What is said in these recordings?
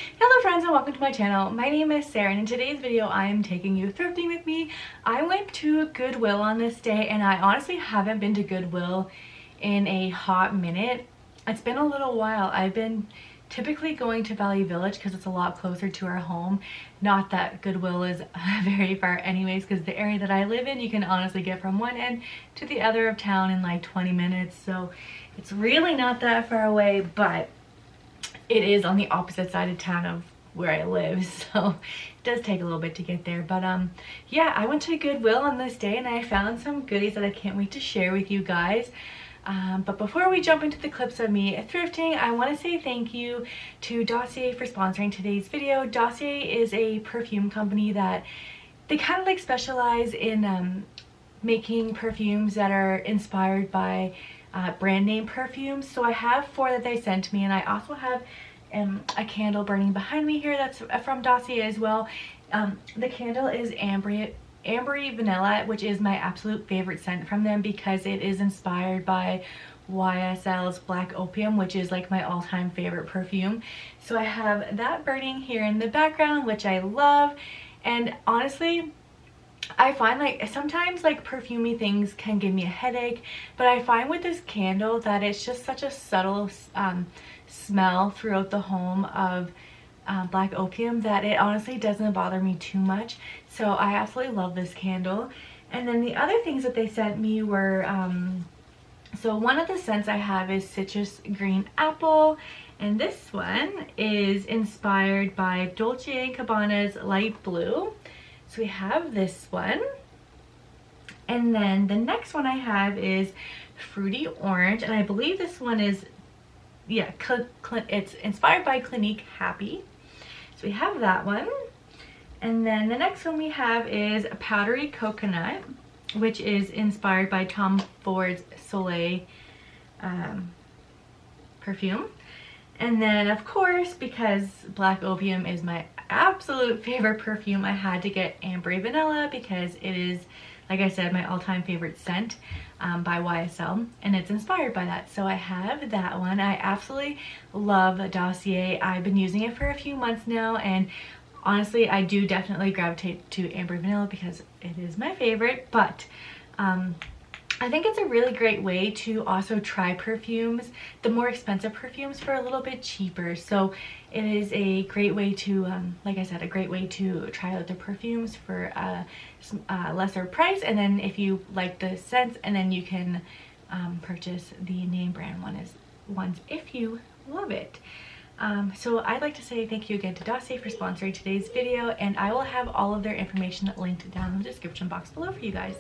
Hello friends and welcome to my channel. My name is Sarah and in today's video I am taking you thrifting with me. I went to Goodwill on this day and I honestly haven't been to Goodwill in a hot minute. It's been a little while. I've been typically going to Valley Village because it's a lot closer to our home. Not that Goodwill is very far anyways, because the area that I live in you can honestly get from one end to the other of town in like 20 minutes. So it's really not that far away, but it is on the opposite side of town of where I live, so it does take a little bit to get there. But yeah, I went to Goodwill on this day and I found some goodies that I can't wait to share with you guys. But before we jump into the clips of me thrifting, I want to say thank you to Dossier for sponsoring today's video. Dossier is a perfume company that they kind of like specialize in making perfumes that are inspired by brand name perfumes. So I have 4 that they sent me, and I also have a candle burning behind me here that's from Dossier as well. The candle is ambery vanilla, which is my absolute favorite scent from them because it is inspired by YSL's Black Opium, which is like my all-time favorite perfume. So I have that burning here in the background, which I love. And honestly, I find like sometimes like perfumey things can give me a headache, but I find with this candle that it's just such a subtle smell throughout the home of Black Opium that it honestly doesn't bother me too much. So I absolutely love this candle. And then the other things that they sent me were so one of the scents I have is Citrus Green Apple, and this one is inspired by Dolce & Gabbana's Light Blue. So we have this one, and then the next one I have is Fruity Orange, and I believe this one is, yeah, it's inspired by Clinique Happy. So we have that one, and then the next one we have is Powdery Coconut, which is inspired by Tom Ford's Soleil perfume. And then of course, because Black Opium is my absolute favorite perfume, I had to get Ambery Vanilla because it is, like I said, my all-time favorite scent by YSL, and it's inspired by that. So I have that one. I absolutely love Dossier. I've been using it for a few months now, and honestly I do definitely gravitate to Ambery Vanilla because it is my favorite. But I think it's a really great way to also try perfumes, the more expensive perfumes, for a little bit cheaper. So it is a great way to, like I said, a great way to try out the perfumes for a lesser price. And then if you like the scents, and then you can purchase the name brand ones if you love it. So I'd like to say thank you again to Dossier for sponsoring today's video, and I will have all of their information linked down in the description box below for you guys.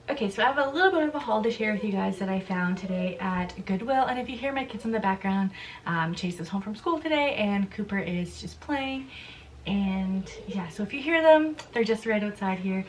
Okay, so I have a little bit of a haul to share with you guys that I found today at Goodwill. And if you hear my kids in the background, Chase is home from school today and Cooper is just playing. And yeah, so if you hear them, they're just right outside here.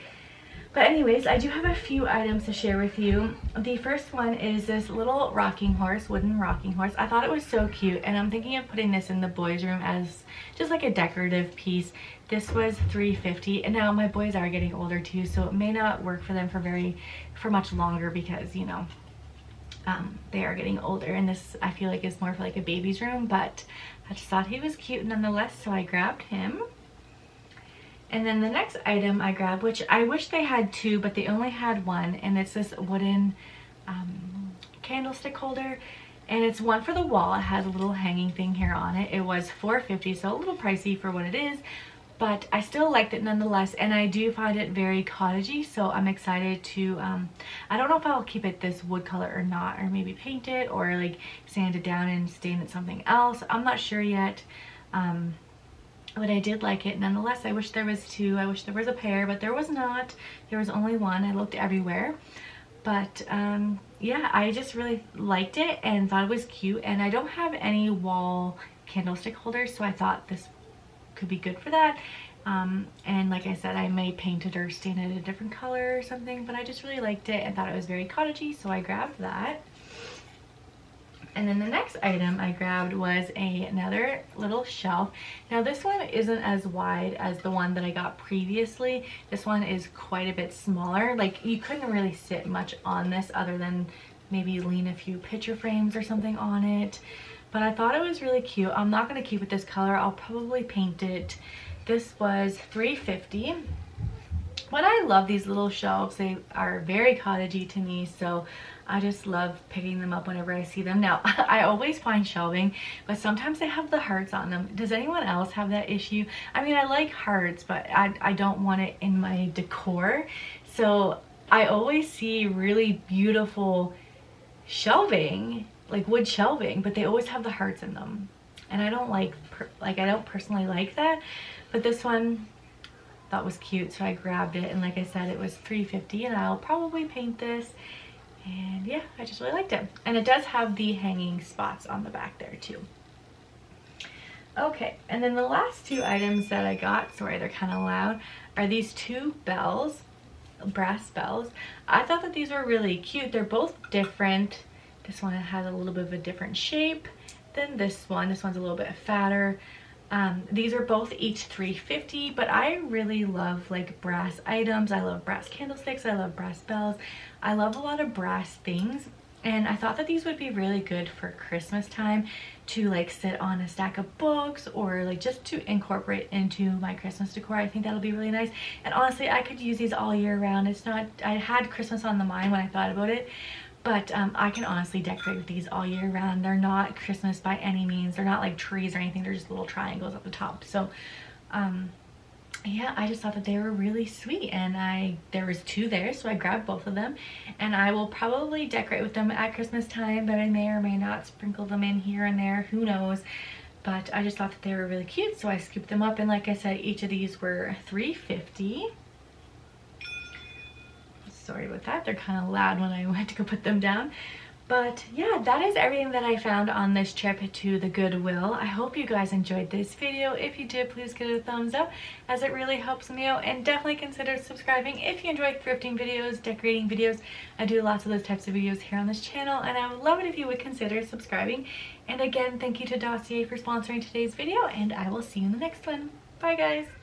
But anyways, I do have a few items to share with you. The first one is this little rocking horse, wooden rocking horse. I thought it was so cute, and I'm thinking of putting this in the boys' room as just like a decorative piece. This was $3.50, and now my boys are getting older too, so it may not work for them for much longer because, you know, they are getting older, and this I feel like is more for like a baby's room, but I just thought he was cute nonetheless, so I grabbed him. And then the next item I grabbed, which I wish they had two, but they only had one, and it's this wooden candlestick holder, and it's one for the wall. It has a little hanging thing here on it. It was $4.50, so a little pricey for what it is, but I still liked it nonetheless, and I do find it very cottagey, so I'm excited to, I don't know if I'll keep it this wood color or not, or maybe paint it, or like sand it down and stain it something else. I'm not sure yet. But I did like it nonetheless. I wish there was two. I wish there was a pair, but there was not. There was only one. I looked everywhere. But yeah, I just really liked it and thought it was cute. And I don't have any wall candlestick holders, so I thought this could be good for that. And like I said, I may paint it or stain it a different color or something, but I just really liked it and thought it was very cottagey, so I grabbed that. And then the next item I grabbed was another little shelf. Now this one isn't as wide as the one that I got previously. This one is quite a bit smaller. Like, you couldn't really sit much on this other than maybe lean a few picture frames or something on it. But I thought it was really cute. I'm not going to keep it this color. I'll probably paint it. This was $3.50. But I love these little shelves. They are very cottagey to me, so I just love picking them up whenever I see them. Now, I always find shelving, but sometimes they have the hearts on them. Does anyone else have that issue? I mean, I like hearts, but I don't want it in my decor. So I always see really beautiful shelving, like wood shelving, but they always have the hearts in them. And I don't I don't personally like that, but this one thought was cute, so I grabbed it, and like I said, it was $3.50, and I'll probably paint this. And yeah, I just really liked it. And it does have the hanging spots on the back there too. Okay, and then the last two items that I got, sorry they're kind of loud, are these two bells, brass bells. I thought that these were really cute. They're both different. This one has a little bit of a different shape than this one. This one's a little bit fatter. These are both each $3.50, but I really love like brass items. I love brass candlesticks. I love brass bells. I love a lot of brass things, and I thought that these would be really good for Christmas time to like sit on a stack of books, or like just to incorporate into my Christmas decor. I think that'll be really nice, and honestly I could use these all year round. It's not, I had Christmas on the mind when I thought about it, but I can honestly decorate with these all year round. They're not Christmas by any means. They're not like trees or anything. They're just little triangles at the top. So yeah, I just thought that they were really sweet, and there was two there, so I grabbed both of them, and I will probably decorate with them at Christmas time, but I may or may not sprinkle them in here and there, who knows. But I just thought that they were really cute, so I scooped them up, and like I said, each of these were $3.50. Sorry about that, they're kind of loud when I went to go put them down. But yeah, that is everything that I found on this trip to the Goodwill. I hope you guys enjoyed this video. If you did, please give it a thumbs up, as it really helps me out, and definitely consider subscribing if you enjoy thrifting videos, decorating videos. I do lots of those types of videos here on this channel, and I would love it if you would consider subscribing. And again, thank you to Dossier for sponsoring today's video, and I will see you in the next one. Bye guys!